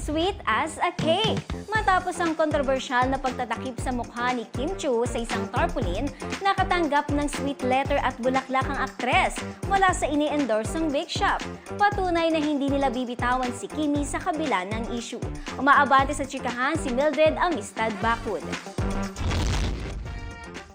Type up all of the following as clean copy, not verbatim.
sweet as a cake. Matapos ang kontrobersyal na pagtatakip sa mukha ni Kim Chiu sa isang tarpaulin, nakatanggap ng sweet letter at bulaklak ang aktres mula sa ini-endorsong bake shop. Patunay na hindi nila bibitawan si Kimi sa kabila ng issue. Umaabante sa chikahan si Mildred Amistad Bacud.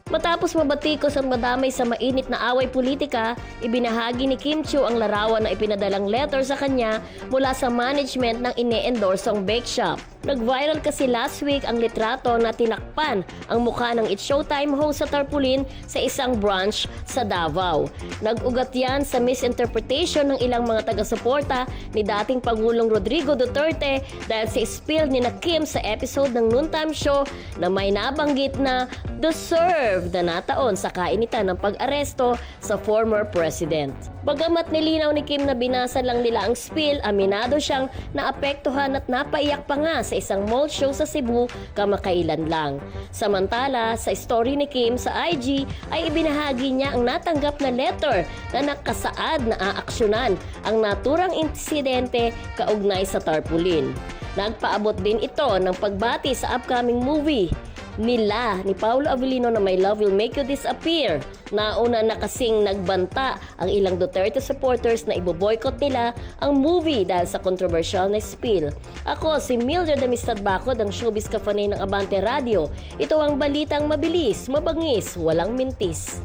Matapos mabatikos ang madamay sa mainit na away politika, ibinahagi ni Kim Chiu ang larawan na ipinadalang letter sa kanya mula sa management ng ine-endorsong bake shop. Nag-viral kasi last week ang litrato na tinakpan ang mukha ng It's Showtime host sa tarpaulin sa isang brunch sa Davao. Nag-ugat yan sa misinterpretation ng ilang mga taga-suporta ni dating Pangulong Rodrigo Duterte dahil sa spill ni na Kim sa episode ng Noontime Show na may nabanggit na deserve na nataon sa kainitan ng pag-aresto sa former president. Bagamat nilinaw ni Kim na binasa lang nila ang spill, aminado siyang naapektuhan at napaiyak pa nga sa isang mall show sa Cebu kamakailan lang. Samantala, sa story ni Kim sa IG ay ibinahagi niya ang natanggap na letter na nakasaad na aaksyonan ang naturang insidente kaugnay sa tarpaulin. Nagpaabot din ito ng pagbati sa upcoming movie nila ni Paolo Avellino na My Love Will Make You Disappear. Nauna na kasing nagbanta ang ilang Duterte supporters na iboboycott nila ang movie dahil sa controversial na spill. Ako si Mildred Amistad Bacud, ang showbiz kafanay ng Abante Radio. Ito ang balitang mabilis, mabangis, walang mintis.